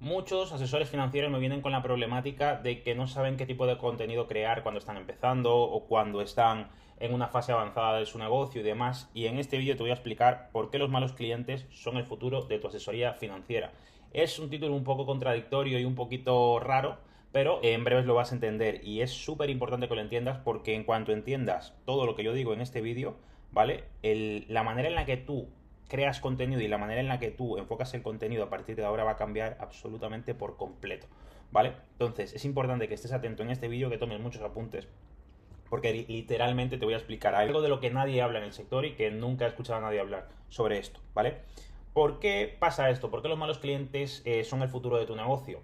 Muchos asesores financieros me vienen con la problemática de que no saben qué tipo de contenido crear cuando están empezando o cuando están en una fase avanzada de su negocio y demás. Y en este vídeo te voy a explicar por qué los malos clientes son el futuro de tu asesoría financiera. Es un título un poco contradictorio y un poquito raro, pero en breves lo vas a entender y es súper importante que lo entiendas porque en cuanto entiendas todo lo que yo digo en este vídeo, ¿vale? La manera en la que tú creas contenido y la manera en la que tú enfocas el contenido a partir de ahora va a cambiar absolutamente por completo, ¿vale? Entonces es importante que estés atento en este vídeo, que tomes muchos apuntes, porque literalmente te voy a explicar algo de lo que nadie habla en el sector y que nunca he escuchado a nadie hablar sobre esto, ¿vale? ¿Por qué pasa esto? ¿Por qué los malos clientes son el futuro de tu negocio?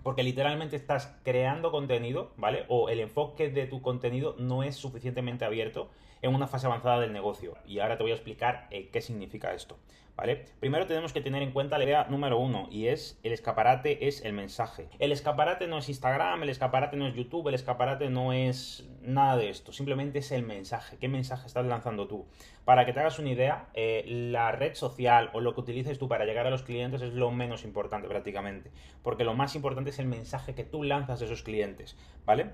Porque literalmente estás creando contenido, ¿vale? O el enfoque de tu contenido no es suficientemente abierto en una fase avanzada del negocio. Y ahora te voy a explicar qué significa esto, ¿vale? Primero tenemos que tener en cuenta la idea número uno, y es el escaparate es el mensaje. El escaparate no es Instagram, el escaparate no es YouTube, el escaparate no es nada de esto. Simplemente es el mensaje. ¿Qué mensaje estás lanzando tú? Para que te hagas una idea, la red social o lo que utilices tú para llegar a los clientes es lo menos importante prácticamente. Porque lo más importante es el mensaje que tú lanzas a esos clientes, ¿vale?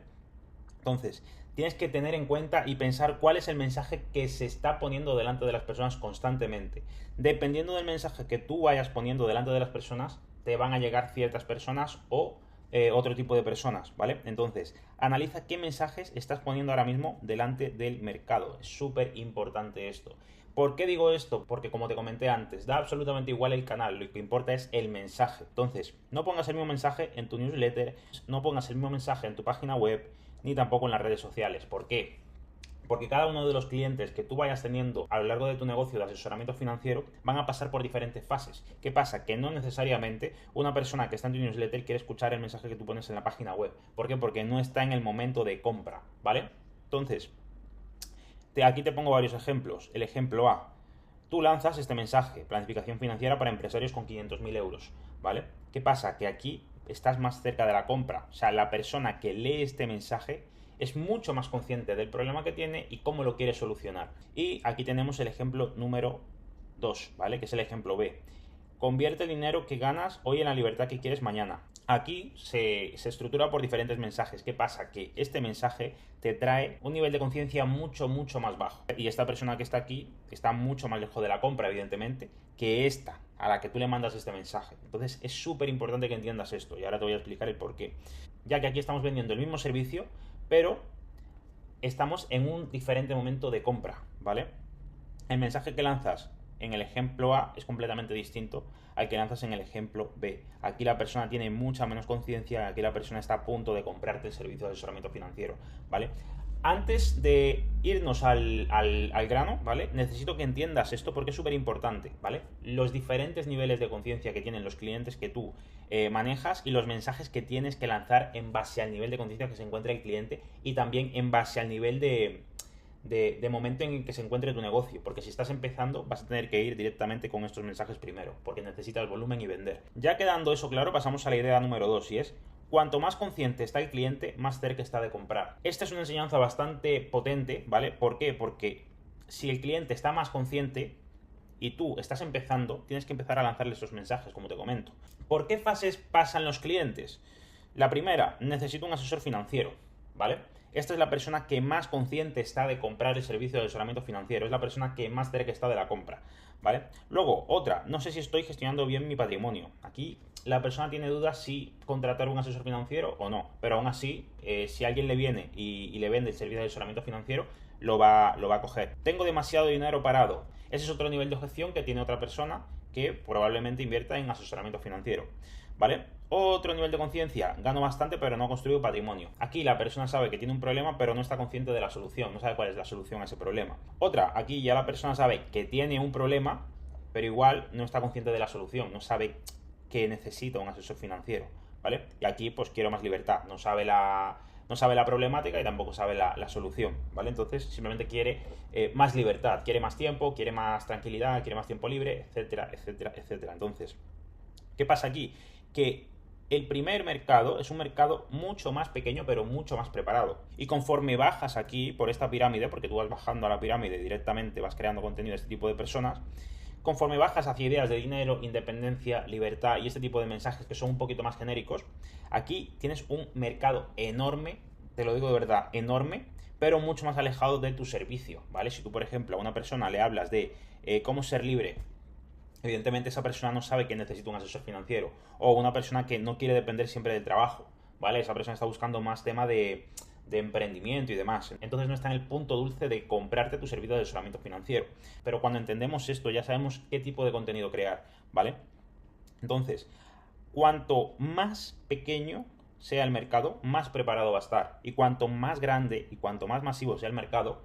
Entonces, tienes que tener en cuenta y pensar cuál es el mensaje que se está poniendo delante de las personas constantemente. Dependiendo del mensaje que tú vayas poniendo delante de las personas, te van a llegar ciertas personas o otro tipo de personas, ¿vale? Entonces, analiza qué mensajes estás poniendo ahora mismo delante del mercado. Es súper importante esto. ¿Por qué digo esto? Porque como te comenté antes, da absolutamente igual el canal, lo que importa es el mensaje. Entonces, no pongas el mismo mensaje en tu newsletter, no pongas el mismo mensaje en tu página web, ni tampoco en las redes sociales. ¿Por qué? Porque cada uno de los clientes que tú vayas teniendo a lo largo de tu negocio de asesoramiento financiero van a pasar por diferentes fases. ¿Qué pasa? Que no necesariamente una persona que está en tu newsletter quiere escuchar el mensaje que tú pones en la página web. ¿Por qué? Porque no está en el momento de compra, ¿vale? Entonces, aquí te pongo varios ejemplos. El ejemplo A. Tú lanzas este mensaje, planificación financiera para empresarios con 500.000 euros, ¿vale? ¿Qué pasa? Que aquí estás más cerca de la compra. O sea, la persona que lee este mensaje es mucho más consciente del problema que tiene y cómo lo quiere solucionar. Y aquí tenemos el ejemplo número 2, ¿vale? Que es el ejemplo B. Convierte el dinero que ganas hoy en la libertad que quieres mañana. Aquí se estructura por diferentes mensajes. ¿Qué pasa? Que este mensaje te trae un nivel de conciencia mucho, mucho más bajo. Y esta persona que está aquí está mucho más lejos de la compra, evidentemente, que esta a la que tú le mandas este mensaje. Entonces es súper importante que entiendas esto y ahora te voy a explicar el por qué. Ya que aquí estamos vendiendo el mismo servicio, pero estamos en un diferente momento de compra, ¿vale? El mensaje que lanzas en el ejemplo A es completamente distinto al que lanzas en el ejemplo B. Aquí la persona tiene mucha menos conciencia, aquí la persona está a punto de comprarte el servicio de asesoramiento financiero, ¿vale? Antes de irnos al grano, ¿vale? Necesito que entiendas esto porque es súper importante, ¿vale? Los diferentes niveles de conciencia que tienen los clientes que tú manejas y los mensajes que tienes que lanzar en base al nivel de conciencia que se encuentra el cliente y también en base al nivel de momento en el que se encuentre tu negocio, porque si estás empezando vas a tener que ir directamente con estos mensajes primero, porque necesitas volumen y vender. Ya quedando eso claro, pasamos a la idea número 2 y es: cuanto más consciente está el cliente, más cerca está de comprar. Esta es una enseñanza bastante potente, ¿vale? ¿Por qué? Porque si el cliente está más consciente y tú estás empezando, tienes que empezar a lanzarle esos mensajes, como te comento. ¿Por qué fases pasan los clientes? La primera, necesito un asesor financiero, ¿vale? Esta es la persona que más consciente está de comprar el servicio de asesoramiento financiero, es la persona que más cerca está de la compra, ¿vale? Luego, otra, no sé si estoy gestionando bien mi patrimonio. Aquí la persona tiene dudas si contratar un asesor financiero o no, pero aún así, si alguien le viene y le vende el servicio de asesoramiento financiero, lo va a coger. Tengo demasiado dinero parado. Ese es otro nivel de objeción que tiene otra persona que probablemente invierta en asesoramiento financiero, ¿vale? Otro nivel de conciencia: gano bastante pero no construyo patrimonio. Aquí la persona sabe que tiene un problema pero no está consciente de la solución, no sabe cuál es la solución a ese problema. Otra, aquí ya la persona sabe que tiene un problema pero igual no está consciente de la solución, no sabe que necesita un asesor financiero, ¿vale? Y aquí pues quiero más libertad, no sabe la problemática y tampoco sabe la solución, ¿vale? Entonces simplemente quiere más libertad, quiere más tiempo, quiere más tranquilidad, quiere más tiempo libre, etcétera, etcétera, etcétera. Entonces, ¿qué pasa aquí? Que el primer mercado es un mercado mucho más pequeño pero mucho más preparado. Y conforme bajas aquí por esta pirámide, porque tú vas bajando a la pirámide directamente, vas creando contenido de este tipo de personas, Conforme bajas hacia ideas de dinero, independencia, libertad y este tipo de mensajes que son un poquito más genéricos, aquí tienes un mercado enorme, te lo digo de verdad, enorme, pero mucho más alejado de tu servicio, ¿vale? Si tú, por ejemplo, a una persona le hablas de cómo ser libre, evidentemente esa persona no sabe que necesita un asesor financiero, o una persona que no quiere depender siempre del trabajo, ¿vale? Esa persona está buscando más tema de emprendimiento y demás. Entonces no está en el punto dulce de comprarte tu servicio de asesoramiento financiero. Pero cuando entendemos esto ya sabemos qué tipo de contenido crear, ¿vale? Entonces, cuanto más pequeño sea el mercado, más preparado va a estar. Y cuanto más grande y cuanto más masivo sea el mercado,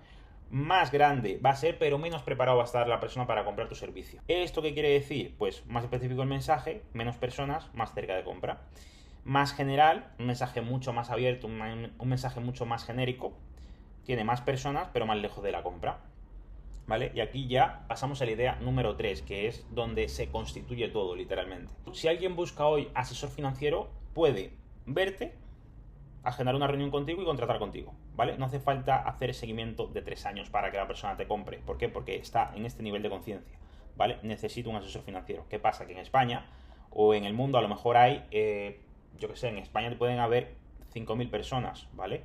más grande va a ser, pero menos preparado va a estar la persona para comprar tu servicio. ¿Esto qué quiere decir? Pues más específico el mensaje, menos personas, más cerca de compra. Más general, un mensaje mucho más abierto, un mensaje mucho más genérico, tiene más personas, pero más lejos de la compra. ¿Vale? Y aquí ya pasamos a la idea número 3, que es donde se constituye todo, literalmente. Si alguien busca hoy asesor financiero, puede verte, agendar una reunión contigo y contratar contigo, ¿vale? No hace falta hacer el seguimiento de 3 años para que la persona te compre. ¿Por qué? Porque está en este nivel de conciencia, ¿vale? Necesito un asesor financiero. ¿Qué pasa? Que en España o en el mundo a lo mejor hay, yo que sé, en España pueden haber 5.000 personas, ¿vale?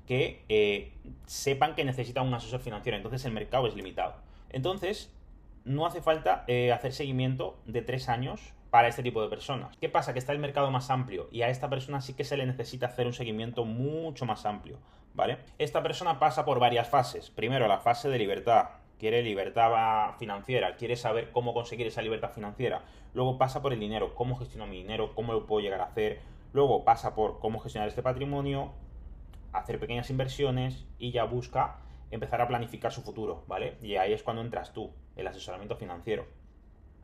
Que sepan que necesitan un asesor financiero, entonces el mercado es limitado. Entonces, no hace falta hacer seguimiento de 3 años para este tipo de personas. ¿Qué pasa? Que está el mercado más amplio y a esta persona sí que se le necesita hacer un seguimiento mucho más amplio, ¿vale? Esta persona pasa por varias fases. Primero, la fase de libertad. Quiere libertad financiera, quiere saber cómo conseguir esa libertad financiera. Luego pasa por el dinero, cómo gestiono mi dinero, cómo lo puedo llegar a hacer. Luego pasa por cómo gestionar este patrimonio, hacer pequeñas inversiones y ya busca empezar a planificar su futuro, ¿vale? Y ahí es cuando entras tú, el asesoramiento financiero.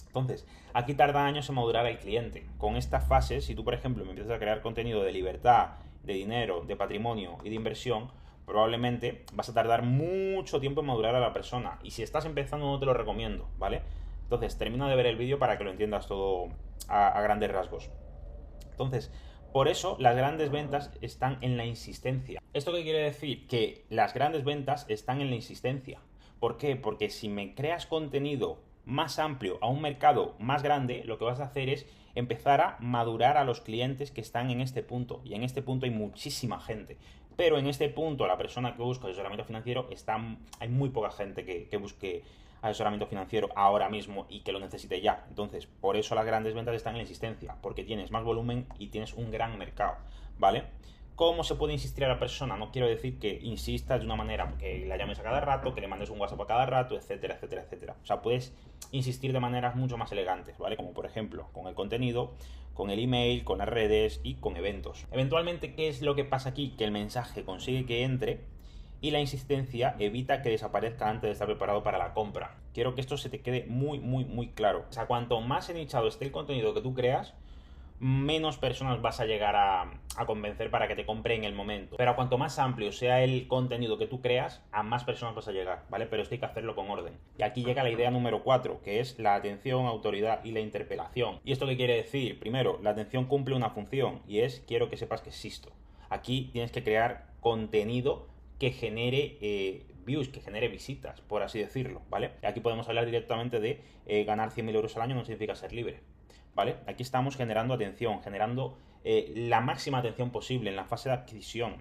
Entonces, aquí tarda años en madurar el cliente. Con esta fase, si tú, por ejemplo, me empiezas a crear contenido de libertad, de dinero, de patrimonio y de inversión, probablemente vas a tardar mucho tiempo en madurar a la persona. Y si estás empezando, no te lo recomiendo, ¿vale? Entonces, termina de ver el vídeo para que lo entiendas todo a grandes rasgos. Entonces, por eso las grandes ventas están en la insistencia. ¿Esto qué quiere decir? Que las grandes ventas están en la insistencia. ¿Por qué? Porque si me creas contenido más amplio a un mercado más grande, lo que vas a hacer es empezar a madurar a los clientes que están en este punto. Y en este punto hay muchísima gente. Pero en este punto, la persona que busca asesoramiento financiero, hay muy poca gente que busque asesoramiento financiero ahora mismo y que lo necesite ya. Entonces, por eso las grandes ventas están en la insistencia, porque tienes más volumen y tienes un gran mercado, ¿vale? ¿Cómo se puede insistir a la persona? No quiero decir que insistas de una manera que la llames a cada rato, que le mandes un WhatsApp a cada rato, etcétera, etcétera, etcétera. O sea, puedes insistir de maneras mucho más elegantes, ¿vale? Como por ejemplo, con el contenido, con el email, con las redes y con eventos. Eventualmente, ¿qué es lo que pasa aquí? Que el mensaje consigue que entre y la insistencia evita que desaparezca antes de estar preparado para la compra. Quiero que esto se te quede muy, muy, muy claro. O sea, cuanto más nichado esté el contenido que tú creas, menos personas vas a llegar a convencer para que te compre en el momento. Pero cuanto más amplio sea el contenido que tú creas, a más personas vas a llegar, ¿vale? Pero esto hay que hacerlo con orden. Y aquí llega la idea número 4, que es la atención, autoridad y la interpelación. ¿Y esto qué quiere decir? Primero, la atención cumple una función y es quiero que sepas que existo. Aquí tienes que crear contenido que genere views, que genere visitas, por así decirlo, ¿vale? Aquí podemos hablar directamente de ganar 100.000 euros al año no significa ser libre, ¿vale? Aquí estamos generando atención, generando la máxima atención posible en la fase de adquisición.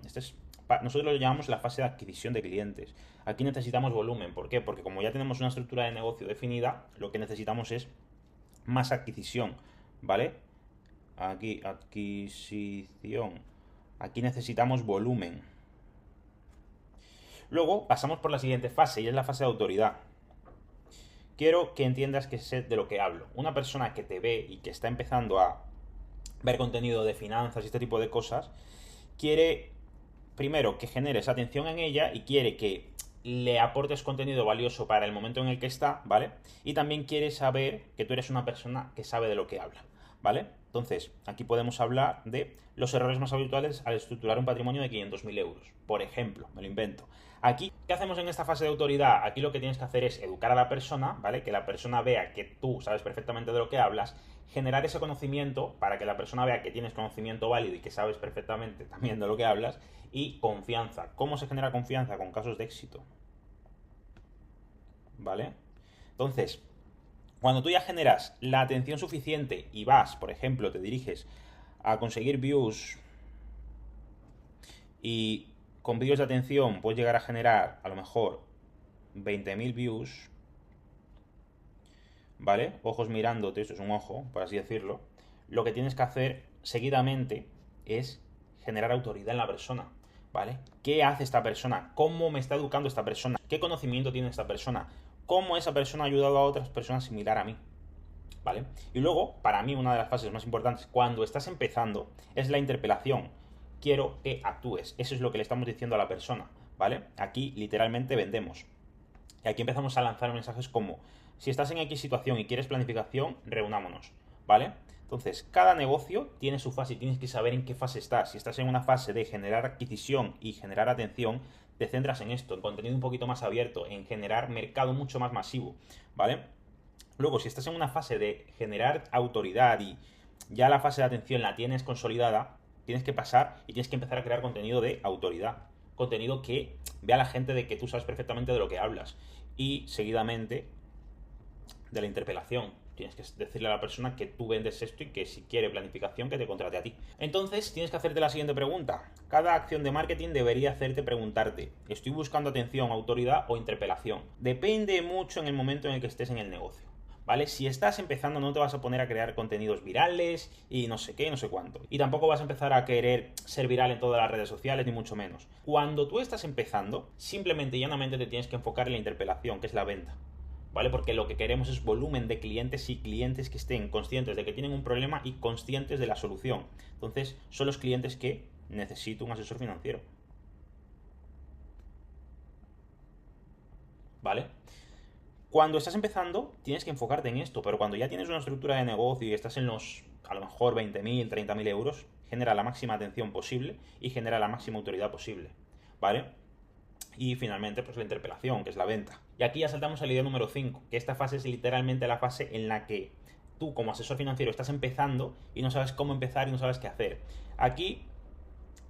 Nosotros lo llamamos la fase de adquisición de clientes. Aquí necesitamos volumen, ¿por qué? Porque como ya tenemos una estructura de negocio definida, lo que necesitamos es más adquisición, ¿vale? Aquí, adquisición. Aquí necesitamos volumen. Luego pasamos por la siguiente fase y es la fase de autoridad. Quiero que entiendas que sé de lo que hablo. Una persona que te ve y que está empezando a ver contenido de finanzas y este tipo de cosas, quiere primero que generes atención en ella y quiere que le aportes contenido valioso para el momento en el que está, ¿vale? Y también quiere saber que tú eres una persona que sabe de lo que habla, ¿vale? Entonces, aquí podemos hablar de los errores más habituales al estructurar un patrimonio de 500.000 euros. Por ejemplo, me lo invento. Aquí, ¿qué hacemos en esta fase de autoridad? Aquí lo que tienes que hacer es educar a la persona, ¿vale? Que la persona vea que tú sabes perfectamente de lo que hablas, generar ese conocimiento para que la persona vea que tienes conocimiento válido y que sabes perfectamente también de lo que hablas, y confianza. ¿Cómo se genera confianza? Con casos de éxito, ¿vale? Entonces, Cuando tú ya generas la atención suficiente y vas, por ejemplo, te diriges a conseguir views y con vídeos de atención puedes llegar a generar a lo mejor 20.000 views, ¿vale? Ojos mirándote, esto es un ojo, por así decirlo. Lo que tienes que hacer seguidamente es generar autoridad en la persona, ¿vale? ¿Qué hace esta persona? ¿Cómo me está educando esta persona? ¿Qué conocimiento tiene esta persona? ¿Cómo esa persona ha ayudado a otras personas similar a mí? ¿Vale? Y luego, para mí, una de las fases más importantes cuando estás empezando es la interpelación. Quiero que actúes. Eso es lo que le estamos diciendo a la persona, ¿vale? Aquí literalmente vendemos. Y aquí empezamos a lanzar mensajes como, si estás en X situación y quieres planificación, reunámonos, ¿vale? Entonces, cada negocio tiene su fase y tienes que saber en qué fase estás. Si estás en una fase de generar adquisición y generar atención, te centras en esto, en contenido un poquito más abierto, en generar mercado mucho más masivo, ¿vale? Luego, si estás en una fase de generar autoridad y ya la fase de atención la tienes consolidada, tienes que pasar y tienes que empezar a crear contenido de autoridad. Contenido que vea a la gente de que tú sabes perfectamente de lo que hablas. Y seguidamente de la interpelación. Tienes que decirle a la persona que tú vendes esto y que si quiere planificación que te contrate a ti. Entonces tienes que hacerte la siguiente pregunta. Cada acción de marketing debería hacerte preguntarte, ¿estoy buscando atención, autoridad o interpelación? Depende mucho en el momento en el que estés en el negocio. ¿Vale? Si estás empezando no te vas a poner a crear contenidos virales y no sé qué, no sé cuánto. Y tampoco vas a empezar a querer ser viral en todas las redes sociales, ni mucho menos. Cuando tú estás empezando, simplemente y llanamente te tienes que enfocar en la interpelación, que es la venta. ¿Vale? Porque lo que queremos es volumen de clientes y clientes que estén conscientes de que tienen un problema y conscientes de la solución. Entonces, son los clientes que necesito un asesor financiero. ¿Vale? Cuando estás empezando, tienes que enfocarte en esto, pero cuando ya tienes una estructura de negocio y estás en los, a lo mejor, 20.000, 30.000 euros, genera la máxima atención posible y genera la máxima autoridad posible. ¿Vale? Y finalmente, pues la interpelación, que es la venta. Y aquí ya saltamos a la idea número 5, que esta fase es literalmente la fase en la que tú como asesor financiero estás empezando y no sabes cómo empezar y no sabes qué hacer. Aquí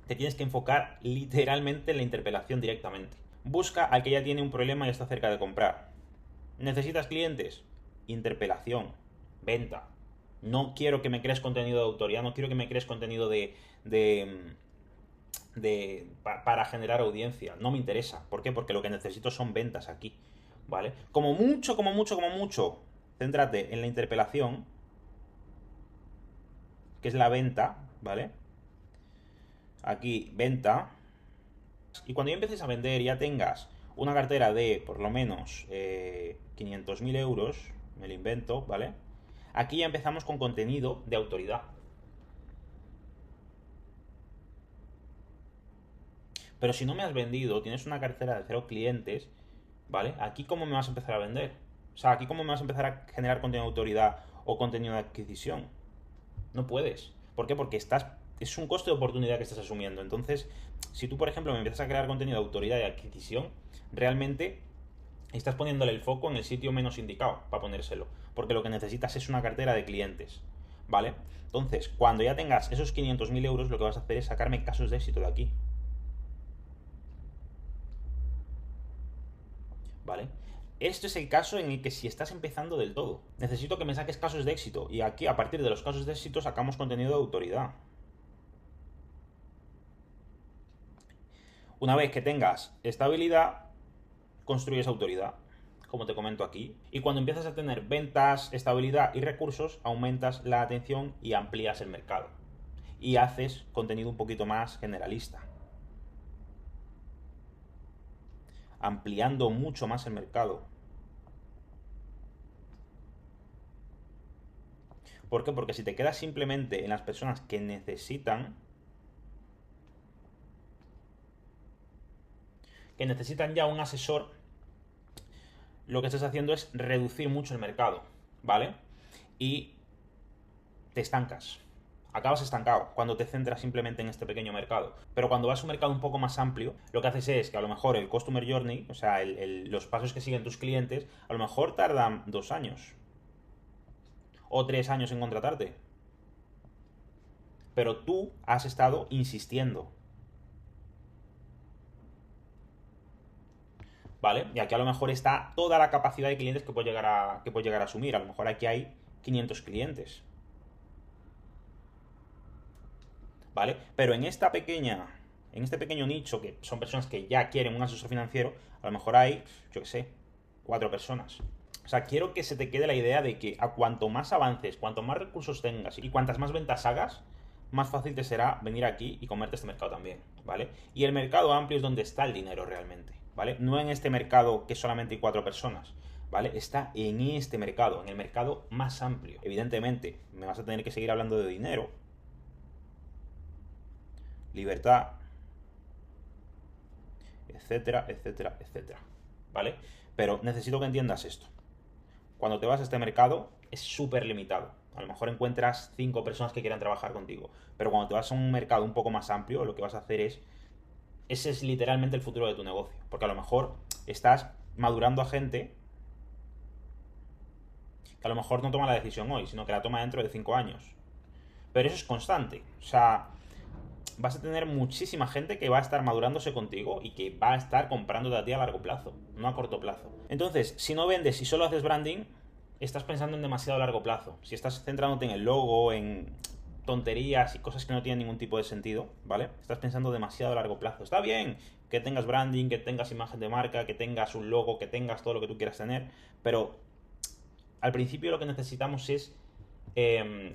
te tienes que enfocar literalmente en la interpelación directamente. Busca al que ya tiene un problema y está cerca de comprar. ¿Necesitas clientes? Interpelación, venta. No quiero que me crees contenido de autoridad, no quiero que me crees contenido para generar audiencia. No me interesa. ¿Por qué? Porque lo que necesito son ventas aquí. ¿Vale? Como mucho, como mucho, como mucho, céntrate en la interpelación, que es la venta, ¿vale? Aquí, venta. Y cuando ya empieces a vender, ya tengas una cartera de por lo menos 500.000 euros, me lo invento, ¿vale? Aquí ya empezamos con contenido de autoridad. Pero si no me has vendido, tienes una cartera de 0 clientes, ¿vale? Aquí cómo me vas a empezar a vender. O sea, aquí cómo me vas a empezar a generar contenido de autoridad o contenido de adquisición. No puedes. ¿Por qué? Porque es un coste de oportunidad que estás asumiendo. Entonces, si tú, por ejemplo, me empiezas a crear contenido de autoridad y adquisición, realmente estás poniéndole el foco en el sitio menos indicado para ponérselo. Porque lo que necesitas es una cartera de clientes. ¿Vale? Entonces, cuando ya tengas esos 500.000 euros, lo que vas a hacer es sacarme casos de éxito de aquí. ¿Vale? Esto es el caso en el que si estás empezando del todo, necesito que me saques casos de éxito. Y aquí, a partir de los casos de éxito, sacamos contenido de autoridad. Una vez que tengas estabilidad, construyes autoridad, como te comento aquí. Y cuando empiezas a tener ventas, estabilidad y recursos, aumentas la atención y amplías el mercado. Y haces contenido un poquito más generalista, ampliando mucho más el mercado. ¿Por qué? Porque si te quedas simplemente en las personas que necesitan ya un asesor, lo que estás haciendo es reducir mucho el mercado, ¿vale? Y te estancas. Acabas estancado cuando te centras simplemente en este pequeño mercado. Pero cuando vas a un mercado un poco más amplio, lo que haces es que a lo mejor el Customer Journey, o sea, los pasos que siguen tus clientes, a lo mejor tardan 2 años o 3 años en contratarte. Pero tú has estado insistiendo. ¿vale? Y aquí a lo mejor está toda la capacidad de clientes que puedes llegar a asumir. A lo mejor aquí hay 500 clientes, ¿vale? Pero en este pequeño nicho, que son personas que ya quieren un asesor financiero, a lo mejor hay, yo qué sé, 4 personas. O sea, quiero que se te quede la idea de que a cuanto más avances, cuanto más recursos tengas y cuantas más ventas hagas, más fácil te será venir aquí y comerte este mercado también, ¿vale? Y el mercado amplio es donde está el dinero realmente, ¿vale? No en este mercado que solamente hay 4 personas, ¿vale? Está en este mercado, en el mercado más amplio. Evidentemente, me vas a tener que seguir hablando de dinero, libertad, etcétera, etcétera, etcétera, ¿vale? Pero necesito que entiendas esto. Cuando te vas a este mercado es súper limitado. A lo mejor encuentras 5 personas que quieran trabajar contigo, pero cuando te vas a un mercado un poco más amplio, lo que vas a hacer es, ese es literalmente el futuro de tu negocio, porque a lo mejor estás madurando a gente que a lo mejor no toma la decisión hoy, sino que la toma dentro de 5 años. Pero eso es constante, o sea, vas a tener muchísima gente que va a estar madurándose contigo y que va a estar comprándote a ti a largo plazo, no a corto plazo. Entonces, si no vendes y solo haces branding, estás pensando en demasiado largo plazo. Si estás centrándote en el logo, en tonterías y cosas que no tienen ningún tipo de sentido, ¿vale? Estás pensando demasiado a largo plazo. Está bien que tengas branding, que tengas imagen de marca, que tengas un logo, que tengas todo lo que tú quieras tener, pero al principio lo que necesitamos es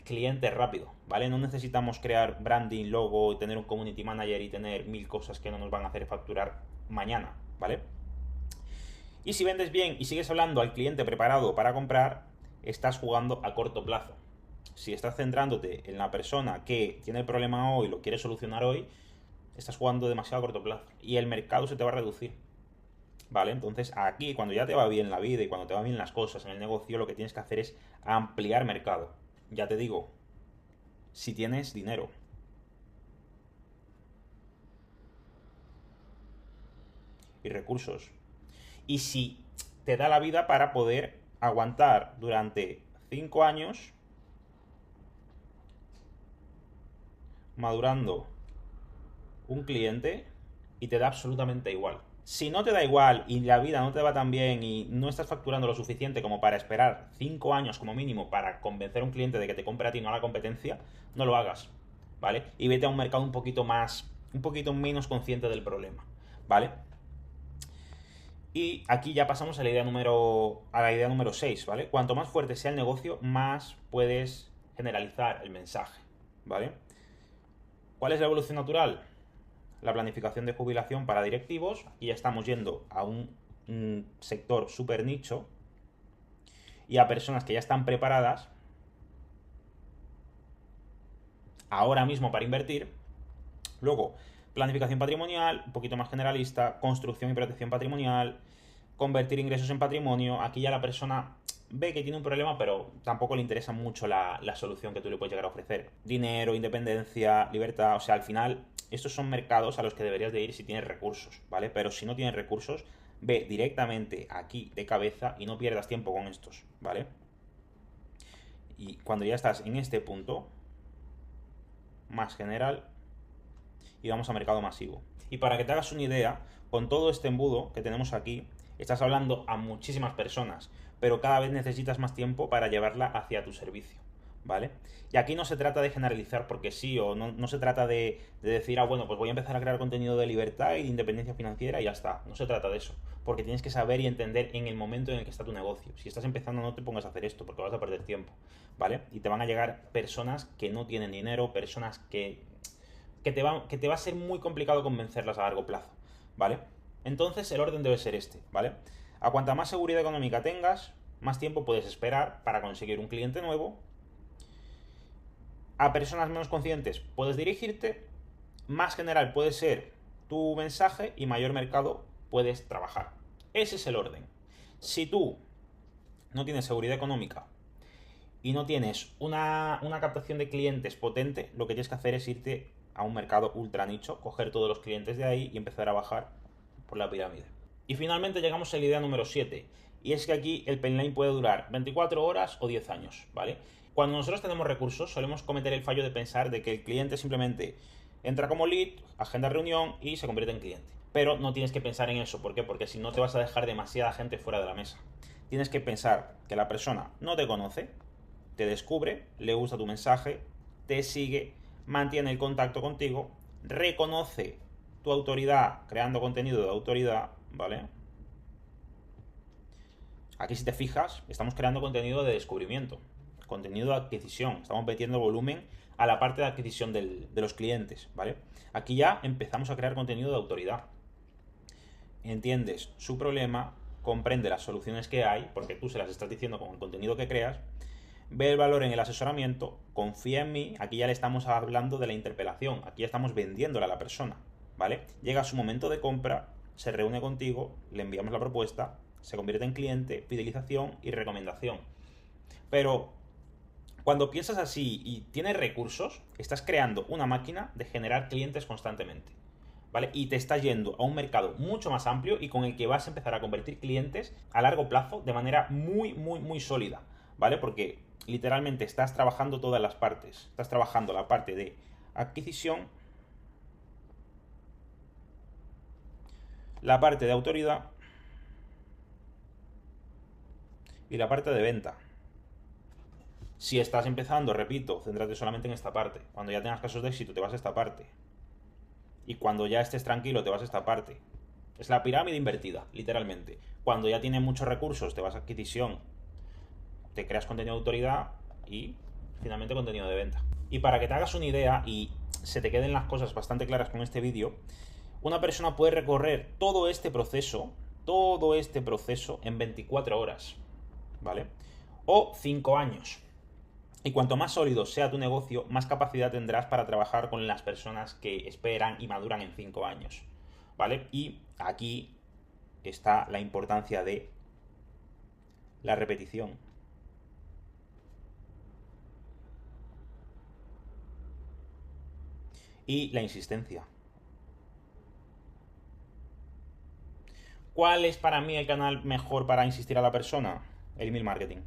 cliente rápido, ¿vale? No necesitamos crear branding, logo, tener un community manager y tener 1000 cosas que no nos van a hacer facturar mañana, ¿vale? Y si vendes bien y sigues hablando al cliente preparado para comprar, estás jugando a corto plazo. Si estás centrándote en la persona que tiene el problema hoy, lo quiere solucionar hoy, estás jugando demasiado a corto plazo y el mercado se te va a reducir. ¿Vale? Entonces aquí, cuando ya te va bien la vida y cuando te va bien las cosas en el negocio, lo que tienes que hacer es ampliar mercado. Ya te digo, si tienes dinero. Y recursos. Y si te da la vida para poder aguantar durante 5 años madurando un cliente y te da absolutamente igual. Si no te da igual y la vida no te va tan bien y no estás facturando lo suficiente como para esperar 5 años como mínimo para convencer a un cliente de que te compre a ti, no a la competencia, no lo hagas, ¿vale? Y vete a un mercado un poquito menos consciente del problema, ¿vale? Y aquí ya pasamos a la idea número 6, ¿vale? Cuanto más fuerte sea el negocio, más puedes generalizar el mensaje, ¿vale? ¿Cuál es la evolución natural? La planificación de jubilación para directivos. Aquí ya estamos yendo a un sector súper nicho y a personas que ya están preparadas ahora mismo para invertir. Luego, planificación patrimonial, un poquito más generalista, construcción y protección patrimonial, convertir ingresos en patrimonio. Aquí ya la persona ve que tiene un problema, pero tampoco le interesa mucho la solución que tú le puedes llegar a ofrecer. Dinero, independencia, libertad, o sea, al final estos son mercados a los que deberías de ir si tienes recursos, ¿vale? Pero si no tienes recursos, ve directamente aquí de cabeza y no pierdas tiempo con estos, ¿vale? Y cuando ya estás en este punto, más general, y vamos a mercado masivo. Y para que te hagas una idea, con todo este embudo que tenemos aquí, estás hablando a muchísimas personas, pero cada vez necesitas más tiempo para llevarla hacia tu servicio, ¿vale? Y aquí no se trata de generalizar porque sí, o no se trata de decir, bueno, pues voy a empezar a crear contenido de libertad y de independencia financiera y ya está. No se trata de eso, porque tienes que saber y entender en el momento en el que está tu negocio. Si estás empezando, no te pongas a hacer esto porque vas a perder tiempo, ¿vale? Y te van a llegar personas que no tienen dinero, personas que te va a ser muy complicado convencerlas a largo plazo, ¿vale? Entonces el orden debe ser este, ¿vale? A cuanta más seguridad económica tengas, más tiempo puedes esperar para conseguir un cliente nuevo. A personas menos conscientes puedes dirigirte, más general puede ser tu mensaje y mayor mercado puedes trabajar. Ese es el orden. Si tú no tienes seguridad económica y no tienes una captación de clientes potente, lo que tienes que hacer es irte a un mercado ultra nicho, coger todos los clientes de ahí y empezar a bajar por la pirámide. Y finalmente llegamos a la idea número 7, y es que aquí el Penline puede durar 24 horas o 10 años, ¿vale? Cuando nosotros tenemos recursos, solemos cometer el fallo de pensar de que el cliente simplemente entra como lead, agenda reunión y se convierte en cliente, Pero no tienes que pensar en eso. ¿Por qué? Porque si no te vas a dejar demasiada gente fuera de la mesa. Tienes que pensar que la persona no te conoce, te descubre, le gusta tu mensaje, te sigue, mantiene el contacto contigo, reconoce tu autoridad creando contenido de autoridad, ¿vale? Aquí si te fijas, estamos creando contenido de descubrimiento, contenido de adquisición, estamos metiendo volumen a la parte de adquisición de los clientes, ¿vale? Aquí ya empezamos a crear contenido de autoridad. Entiendes su problema, comprende las soluciones que hay, porque tú se las estás diciendo con el contenido que creas, ve el valor en el asesoramiento, confía en mí, aquí ya le estamos hablando de la interpelación, aquí ya estamos vendiéndole a la persona, ¿vale? Llega su momento de compra, se reúne contigo, le enviamos la propuesta, se convierte en cliente, fidelización y recomendación. Pero cuando piensas así y tienes recursos, estás creando una máquina de generar clientes constantemente, ¿vale? Y te estás yendo a un mercado mucho más amplio y con el que vas a empezar a convertir clientes a largo plazo de manera muy sólida, ¿vale? Porque literalmente estás trabajando todas las partes. Estás trabajando la parte de adquisición, la parte de autoridad y la parte de venta. Si estás empezando, repito, céntrate solamente en esta parte. Cuando ya tengas casos de éxito, te vas a esta parte. Y cuando ya estés tranquilo, te vas a esta parte. Es la pirámide invertida, literalmente. Cuando ya tienes muchos recursos, te vas a adquisición, te creas contenido de autoridad y finalmente contenido de venta. Y para que te hagas una idea y se te queden las cosas bastante claras con este vídeo, una persona puede recorrer todo este proceso en 24 horas, ¿vale? O 5 años. Y cuanto más sólido sea tu negocio, más capacidad tendrás para trabajar con las personas que esperan y maduran en 5 años, ¿vale? Y aquí está la importancia de la repetición. Y la insistencia. ¿Cuál es para mí el canal mejor para insistir a la persona? El email marketing.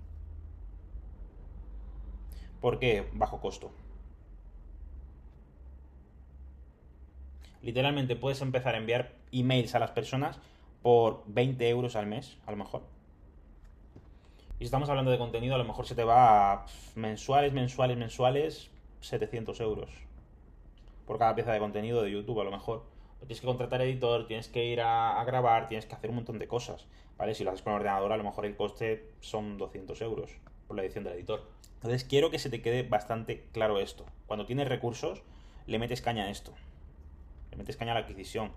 ¿Por qué? Bajo costo. Literalmente puedes empezar a enviar emails a las personas por 20 euros al mes, a lo mejor. Y si estamos hablando de contenido, a lo mejor se te va a mensuales, 700 euros. Por cada pieza de contenido de YouTube, a lo mejor. Tienes que contratar editor, tienes que ir a grabar, tienes que hacer un montón de cosas, ¿vale? Si lo haces con ordenador, a lo mejor el coste son 200 euros por la edición del editor. Entonces quiero que se te quede bastante claro esto. Cuando tienes recursos, le metes caña a esto. Le metes caña a la adquisición,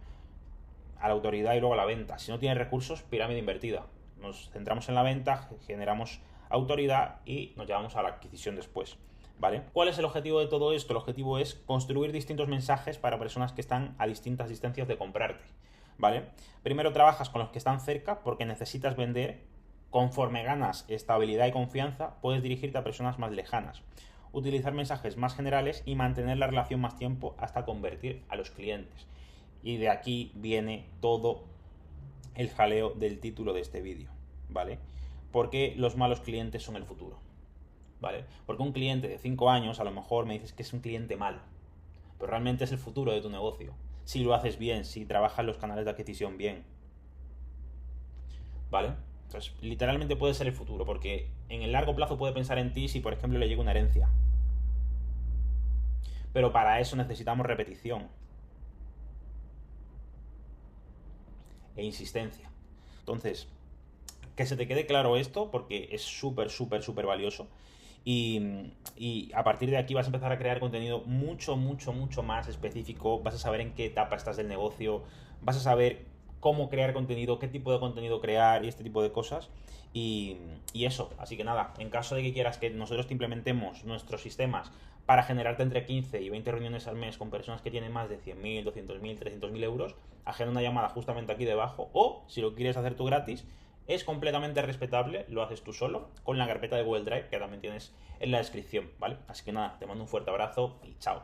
a la autoridad y luego a la venta. Si no tienes recursos, pirámide invertida. Nos centramos en la venta, generamos autoridad y nos llevamos a la adquisición después, ¿vale? ¿Cuál es el objetivo de todo esto? El objetivo es construir distintos mensajes para personas que están a distintas distancias de comprarte, ¿vale? Primero trabajas con los que están cerca porque necesitas vender. Conforme ganas estabilidad y confianza, puedes dirigirte a personas más lejanas, utilizar mensajes más generales y mantener la relación más tiempo hasta convertir a los clientes. Y de aquí viene todo el jaleo del título de este vídeo, ¿vale? Porque los malos clientes son el futuro, ¿vale? Porque un cliente de 5 años a lo mejor me dices que es un cliente malo, pero realmente es el futuro de tu negocio. Si lo haces bien, si trabajas los canales de adquisición bien, ¿vale? Entonces, literalmente puede ser el futuro, porque en el largo plazo puede pensar en ti si, por ejemplo, le llega una herencia. Pero para eso necesitamos repetición e insistencia. Entonces, que se te quede claro esto, porque es súper valioso. Y a partir de aquí vas a empezar a crear contenido mucho más específico. Vas a saber en qué etapa estás del negocio, vas a saber cómo crear contenido, qué tipo de contenido crear y este tipo de cosas. Y eso, así que nada, en caso de que quieras que nosotros te implementemos nuestros sistemas para generarte entre 15 y 20 reuniones al mes con personas que tienen más de 100.000, 200.000, 300.000 euros, agenda una llamada justamente aquí debajo. O, si lo quieres hacer tú gratis, es completamente respetable, lo haces tú solo, con la carpeta de Google Drive que también tienes en la descripción, ¿vale? Así que nada, te mando un fuerte abrazo y chao.